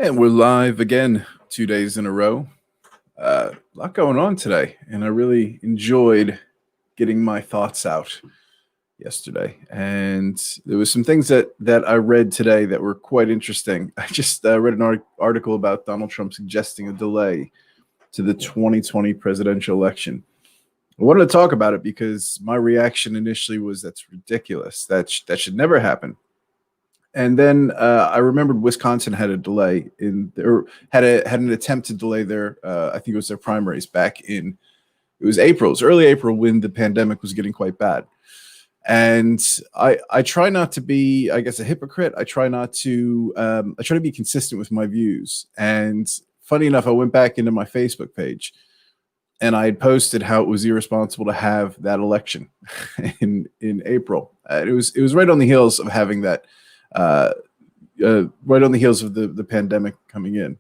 And we're live again 2 days in a row. A lot going on today, and I really enjoyed getting my thoughts out yesterday. And there was some things that I read today that were quite interesting. I just read an article about Donald Trump suggesting a delay to the 2020 presidential election. I wanted to talk about it because my reaction initially was that's ridiculous. That should never happen. And then I remembered Wisconsin had a delay or had an attempt to delay their I think it was their primaries back in it was April, it was early April when the pandemic was getting quite bad. And I try not to be, I guess, a hypocrite. I try to be consistent with my views. And funny enough, I went back into my Facebook page and I had posted how it was irresponsible to have that election in April. It was right on the heels of having that uh, right on the heels of the pandemic coming in.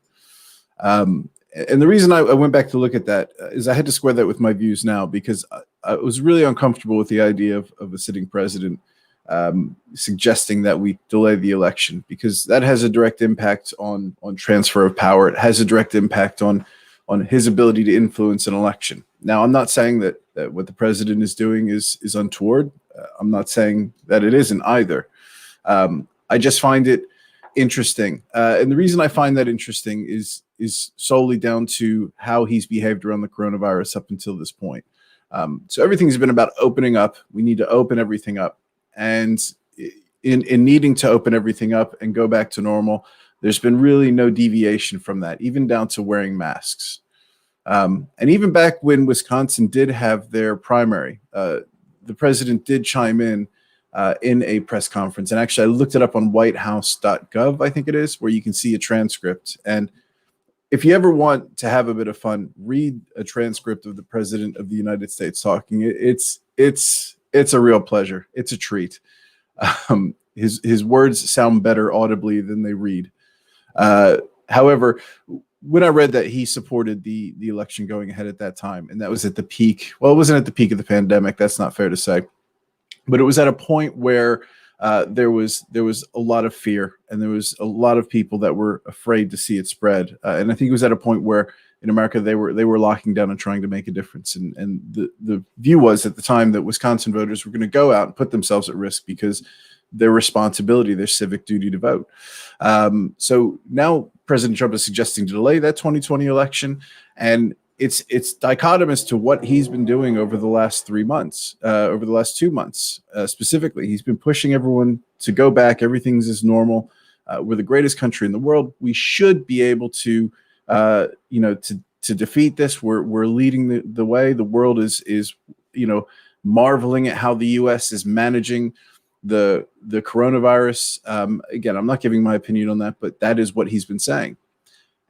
And the reason I went back to look at that is I had to square that with my views now because I was really uncomfortable with the idea of a sitting president suggesting that we delay the election because that has a direct impact on transfer of power. It has a direct impact on his ability to influence an election. Now, I'm not saying that what the president is doing is untoward. I'm not saying that it isn't either. I just find it interesting, and the reason I find that interesting is solely down to how he's behaved around the coronavirus up until this point. So everything's been about opening up. We need to open everything up, and in needing to open everything up and go back to normal, there's been really no deviation from that, even down to wearing masks. And even back when Wisconsin did have their primary, the president did chime in a press conference. And actually, I looked it up on whitehouse.gov, I think it is, where you can see a transcript. And if you ever want to have a bit of fun, read a transcript of the president of the United States talking. It's a real pleasure. It's a treat. His words sound better audibly than they read. However, when I read that he supported the election going ahead at that time, and that was at the peak. Well, it wasn't at the peak of the pandemic. That's not fair to say. But it was at a point where there was a lot of fear, and there was a lot of people that were afraid to see it spread. And I think it was at a point where in America they were locking down and trying to make a difference. And the view was at the time that Wisconsin voters were going to go out and put themselves at risk because their responsibility, their civic duty to vote. So now President Trump is suggesting to delay that 2020 election, and it's dichotomous to what he's been doing over the last 3 months, over the last 2 months specifically. He's been pushing everyone to go back. Everything's as normal. We're the greatest country in the world. We should be able to, to defeat this. We're leading the way. The world is marveling at how the U.S. is managing the coronavirus. Again, I'm not giving my opinion on that, but that is what he's been saying.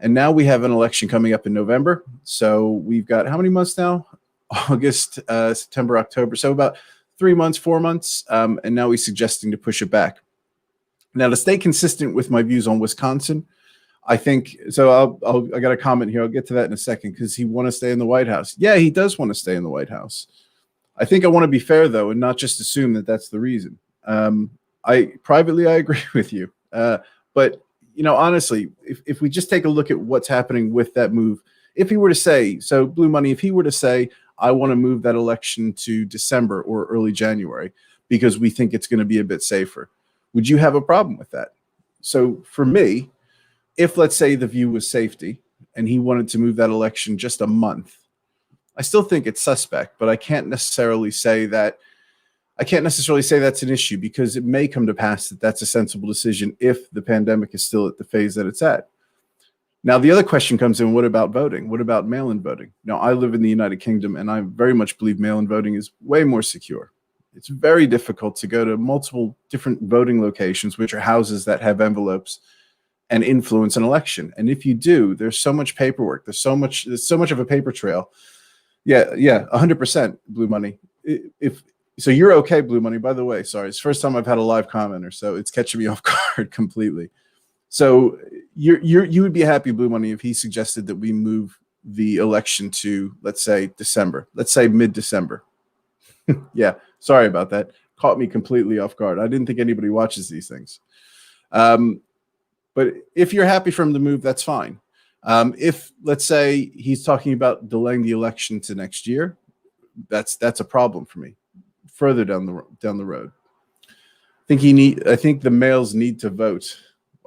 And now we have an election coming up in November. So we've got how many months now? August, September, October. So about 3 months, 4 months. And now he's suggesting to push it back. Now, to stay consistent with my views on Wisconsin, I think so. I got a comment here. I'll get to that in a second because he want to stay in the White House. Yeah, he does want to stay in the White House. I think I want to be fair, though, and not just assume that that's the reason. I agree with you. But honestly, if we just take a look at what's happening with that move, if he were to say, so Blue Money, if he were to say, I want to move that election to December or early January because we think it's going to be a bit safer, would you have a problem with that? So for me, if let's say the view was safety and he wanted to move that election just a month, I still think it's suspect, but I can't necessarily say that's an issue because it may come to pass that that's a sensible decision if the pandemic is still at the phase that it's at. Now, the other question comes in, what about voting? What about mail-in voting? Now, I live in the United Kingdom, and I very much believe mail-in voting is way more secure. It's very difficult to go to multiple different voting locations, which are houses that have envelopes, and influence an election. And if you do, there's so much paperwork. There's so much of a paper trail. Yeah, 100% Blue Money. So you're okay, Blue Money, by the way. Sorry, it's the first time I've had a live commenter, so it's catching me off guard completely. So you would be happy, Blue Money, if he suggested that we move the election to, let's say, December. Let's say mid-December. Yeah, sorry about that. Caught me completely off guard. I didn't think anybody watches these things. But if you're happy for him to move, that's fine. If, let's say, he's talking about delaying the election to next year, that's a problem for me. Further down the road, I think the males need to vote.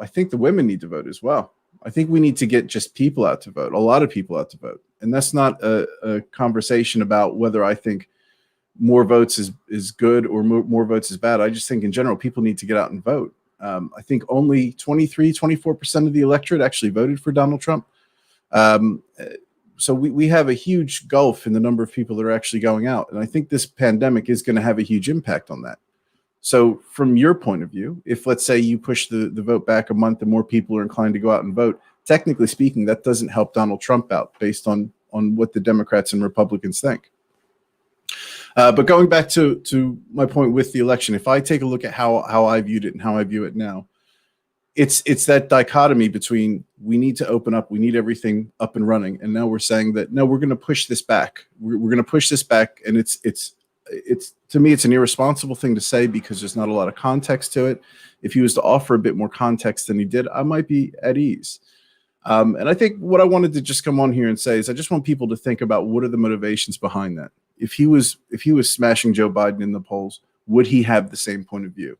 I think the women need to vote as well. I think we need to get just people out to vote, a lot of people out to vote. And that's not a conversation about whether I think more votes is good or more votes is bad. I just think in general, people need to get out and vote. I think only 24% of the electorate actually voted for Donald Trump. So we have a huge gulf in the number of people that are actually going out. And I think this pandemic is going to have a huge impact on that. So from your point of view, if let's say you push the vote back a month and more people are inclined to go out and vote, technically speaking, that doesn't help Donald Trump out based on what the Democrats and Republicans think. But going back to my point with the election, if I take a look at how I viewed it and how I view it now, it's that dichotomy between we need to open up, we need everything up and running, and now we're saying that no, we're going to push this back. We're going to push this back, and it's to me, it's an irresponsible thing to say because there's not a lot of context to it. If he was to offer a bit more context than he did, I might be at ease. And I think what I wanted to just come on here and say is I just want people to think about what are the motivations behind that. If he was smashing Joe Biden in the polls, would he have the same point of view?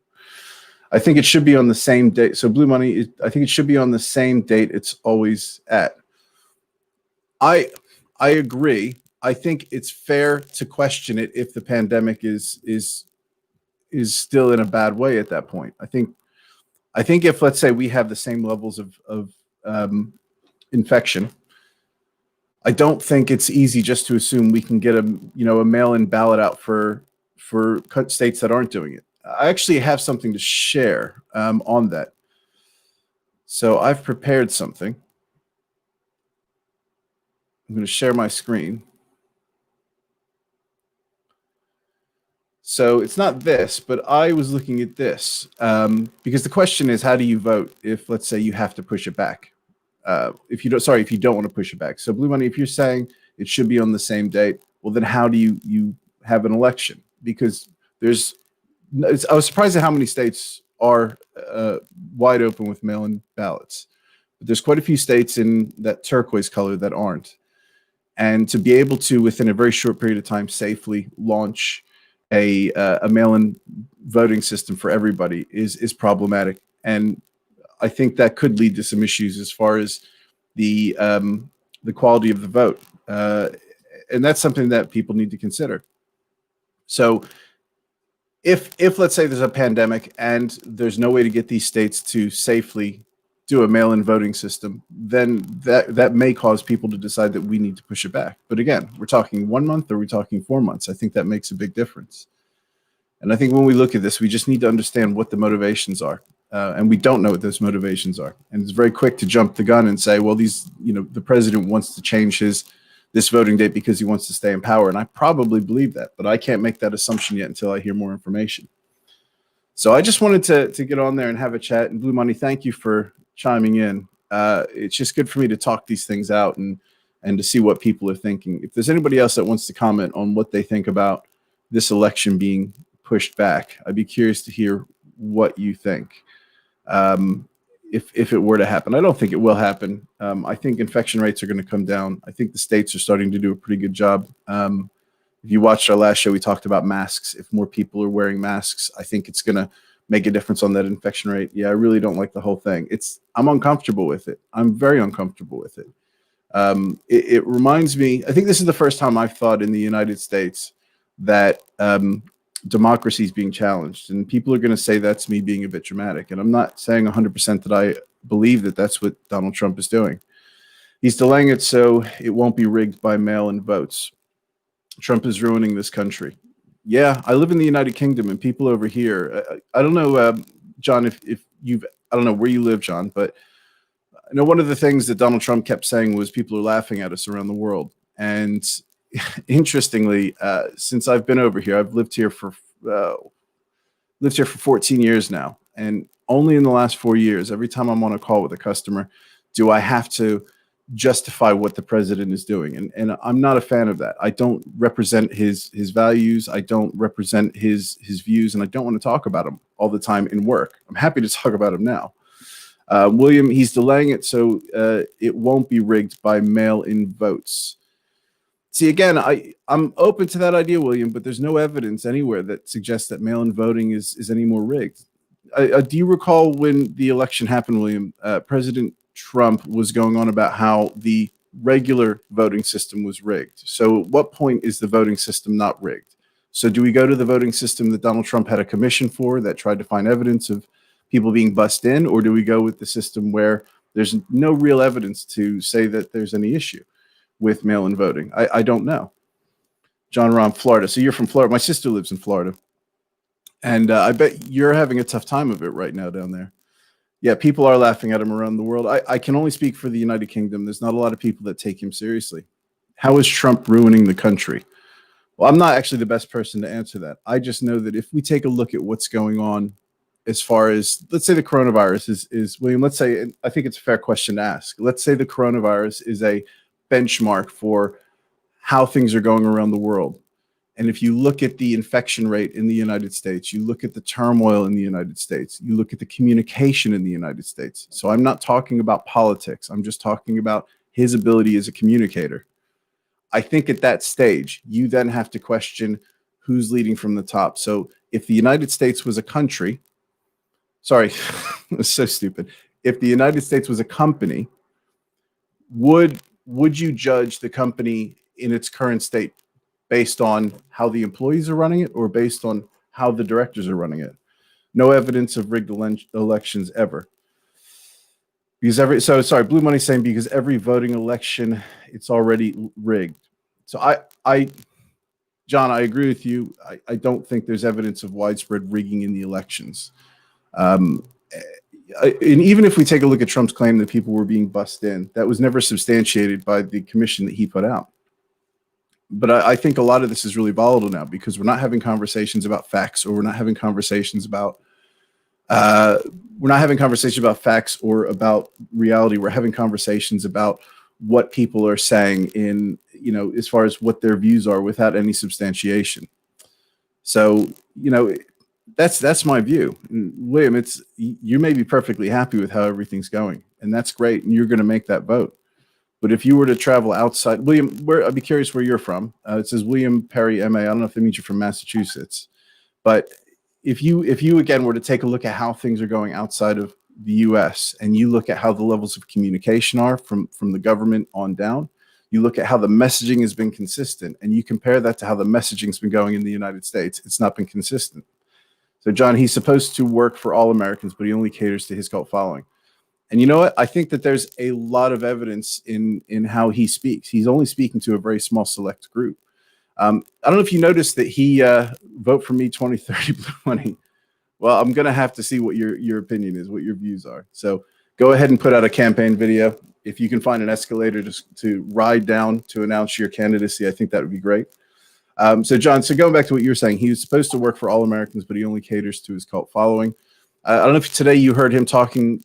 I think it should be on the same date. So Blue Money, I think it should be on the same date it's always at. I agree. I think it's fair to question it if the pandemic is still in a bad way at that point. I think if, let's say, we have the same levels of infection, I don't think it's easy just to assume we can get a mail-in ballot out for states that aren't doing it. I actually have something to share on that. So I've prepared something. I'm going to share my screen. So it's not this, but I was looking at this because the question is, how do you vote if, let's say, you have to push it back? If you don't want to push it back. So Blue Money, if you're saying it should be on the same date, well, then how do you have an election? Because I was surprised at how many states are wide open with mail-in ballots. But there's quite a few states in that turquoise color that aren't. And to be able to, within a very short period of time, safely launch a mail-in voting system for everybody is problematic. And I think that could lead to some issues as far as the quality of the vote. And that's something that people need to consider. So if let's say there's a pandemic and there's no way to get these states to safely do a mail-in voting system, then that may cause people to decide that we need to push it back. But again, we're talking 1 month or we're talking 4 months. I think that makes a big difference. And I think when we look at this, we just need to understand what the motivations are. And we don't know what those motivations are. And it's very quick to jump the gun and say, well, the president wants to change this voting date because he wants to stay in power. And I probably believe that, but I can't make that assumption yet until I hear more information. So I just wanted to get on there and have a chat. And Blue Money, thank you for chiming in. It's just good for me to talk these things out and to see what people are thinking. If there's anybody else that wants to comment on what they think about this election being pushed back, I'd be curious to hear what you think. If it were to happen. I don't think it will happen. I think infection rates are going to come down. I think the states are starting to do a pretty good job. If you watched our last show, we talked about masks. If more people are wearing masks, I think it's going to make a difference on that infection rate. Yeah, I really don't like the whole thing. I'm uncomfortable with it. I'm very uncomfortable with it. It reminds me, I think this is the first time I've thought in the United States that democracy is being challenged, and people are going to say that's me being a bit dramatic. And I'm not saying 100% that I believe that that's what Donald Trump is doing. He's delaying it so it won't be rigged by mail-in votes. Trump is ruining this country. Yeah, I live in the United Kingdom, and people over here, I don't know, John, if I don't know where you live, John, but I know one of the things that Donald Trump kept saying was people are laughing at us around the world. And interestingly, since I've been over here, I've lived here for 14 years now, and only in the last 4 years, every time I'm on a call with a customer, do I have to justify what the president is doing, and I'm not a fan of that. I don't represent his values. I don't represent his views, and I don't want to talk about him all the time in work. I'm happy to talk about him now. William, he's delaying it so it won't be rigged by mail-in votes. See, again, I'm open to that idea, William, but there's no evidence anywhere that suggests that mail-in voting is any more rigged. Do you recall when the election happened, William? President Trump was going on about how the regular voting system was rigged. So at what point is the voting system not rigged? So do we go to the voting system that Donald Trump had a commission for that tried to find evidence of people being bussed in, or do we go with the system where there's no real evidence to say that there's any issue with mail-in voting? I don't know. John Rahm, Florida. So you're from Florida. My sister lives in Florida. And I bet you're having a tough time of it right now down there. Yeah, people are laughing at him around the world. I can only speak for the United Kingdom. There's not a lot of people that take him seriously. How is Trump ruining the country? Well, I'm not actually the best person to answer that. I just know that if we take a look at what's going on as far as, let's say the coronavirus is William, let's say, and I think it's a fair question to ask. Let's say the coronavirus is a benchmark for how things are going around the world. And if you look at the infection rate in the United States, you look at the turmoil in the United States, you look at the communication in the United States. So I'm not talking about politics. I'm just talking about his ability as a communicator. I think at that stage, you then have to question who's leading from the top. So if the United States was a country, sorry, it's so stupid. If the United States was a company, would you judge the company in its current state based on how the employees are running it or based on how the directors are running it? No evidence of rigged elections ever. Because Blue Money saying because every voting election, it's already rigged. So John, I agree with you. I don't think there's evidence of widespread rigging in the elections. And even if we take a look at Trump's claim that people were being bussed in, that was never substantiated by the commission that he put out. But I think a lot of this is really volatile now because we're not having conversations about facts, or we're not having conversations about facts or about reality. We're having conversations about what people are saying in, as far as what their views are without any substantiation. So, that's my view. And William, you may be perfectly happy with how everything's going, and that's great, and you're going to make that vote. But if you were to travel outside, William, I'd be curious where you're from. It says William Perry, MA. I don't know if that means you're from Massachusetts. But if you again were to take a look at how things are going outside of the U.S. and you look at how the levels of communication are from the government on down, you look at how the messaging has been consistent, and you compare that to how the messaging's been going in the United States, it's not been consistent. So, John, he's supposed to work for all Americans, but he only caters to his cult following. And you know what? I think that there's a lot of evidence in how he speaks. He's only speaking to a very small select group. I don't know if you noticed that he vote for me 2030 Blue Money. Well, I'm going to have to see what your opinion is, what your views are. So go ahead and put out a campaign video. If you can find an escalator to ride down to announce your candidacy, I think that would be great. So, John, going back to what you were saying, he was supposed to work for all Americans, but he only caters to his cult following. I don't know if today you heard him talking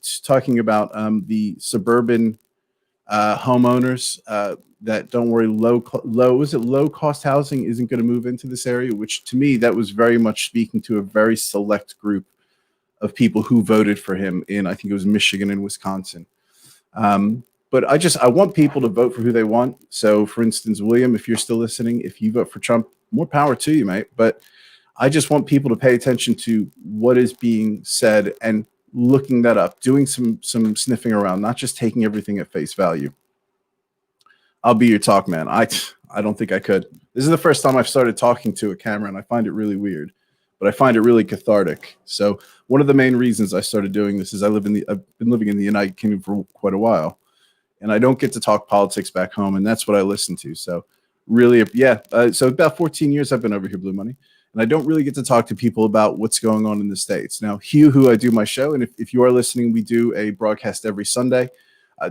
about the suburban homeowners that, don't worry, low cost housing isn't going to move into this area, which to me, that was very much speaking to a very select group of people who voted for him in, I think it was Michigan and Wisconsin. But I want people to vote for who they want. So, for instance, William, if you're still listening, if you vote for Trump, more power to you, mate. But I just want people to pay attention to what is being said and looking that up, doing some sniffing around, not just taking everything at face value. I'll be your talk man. I don't think I could. This is the first time I've started talking to a camera, and I find it really weird, but I find it really cathartic. So one of the main reasons I started doing this is I've been living in the United Kingdom for quite a while, and I don't get to talk politics back home, and that's what I listen to. So really, so about 14 years I've been over here, Blue Money. And I don't really get to talk to people about what's going on in the States. Now, Hugh, who I do my show, and if you are listening, we do a broadcast every Sunday,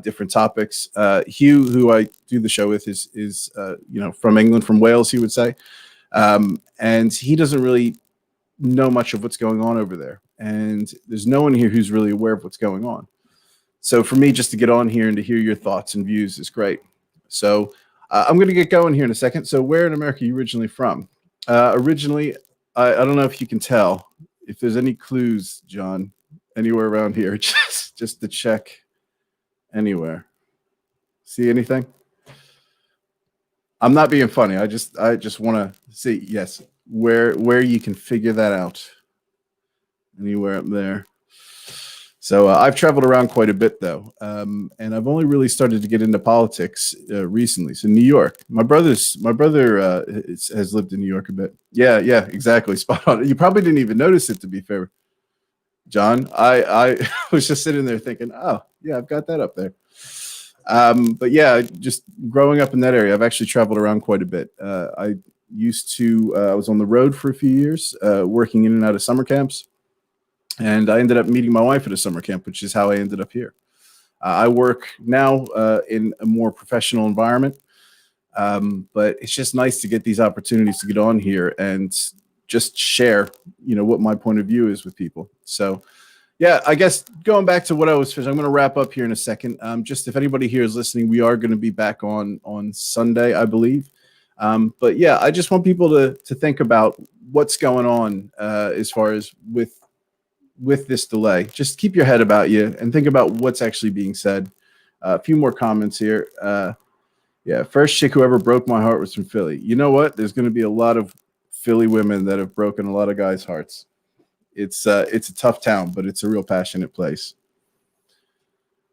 different topics. Hugh, who I do the show with, is from England, from Wales, he would say. And he doesn't really know much of what's going on over there. And there's no one here who's really aware of what's going on. So for me, just to get on here and to hear your thoughts and views is great. So I'm going to get going here in a second. So where in America are you originally from? Originally, I don't know if you can tell. If there's any clues, John, anywhere around here, just just to check anywhere. See anything? I'm not being funny. I just want to see, yes, where you can figure that out. Anywhere up there. So I've traveled around quite a bit, though, and I've only really started to get into politics recently. So New York, my brother has lived in New York a bit. Yeah, exactly, spot on. You probably didn't even notice it, to be fair, John. I was just sitting there thinking, oh yeah, I've got that up there. But yeah, just growing up in that area, I've actually traveled around quite a bit. I was on the road for a few years, working in and out of summer camps. And I ended up meeting my wife at a summer camp, which is how I ended up here. I work now in a more professional environment, but it's just nice to get these opportunities to get on here and just share, what my point of view is with people. So, yeah, I guess going back to what I was finishing, I'm going to wrap up here in a second. Just if anybody here is listening, we are going to be back on Sunday, I believe. But yeah, I just want people to think about what's going on as far as with this delay. Just keep your head about you and think about what's actually being said. A few more comments here. Yeah, first chick who ever broke my heart was from Philly. You know what? There's going to be a lot of Philly women that have broken a lot of guys' hearts. It's a tough town, but it's a real passionate place.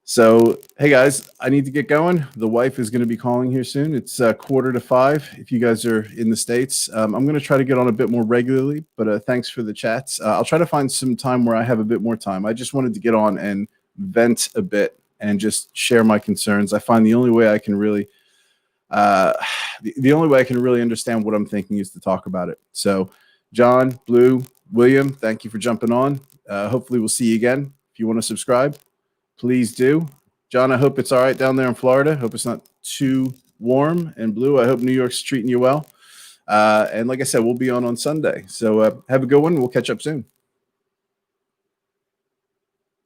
So, hey guys, I need to get going. The wife is going to be calling here soon. It's 4:45 if you guys are in the States. I'm going to try to get on a bit more regularly, but thanks for the chats. I'll try to find some time where I have a bit more time. I just wanted to get on and vent a bit and just share my concerns. I find the only way I can really understand what I'm thinking is to talk about it. So, John, Blue, William, thank you for jumping on. Hopefully we'll see you again. If you want to subscribe, please do. John, I hope it's all right down there in Florida. Hope it's not too warm. And Blue, I hope New York's treating you well. And like I said, we'll be on Sunday. So have a good one. We'll catch up soon.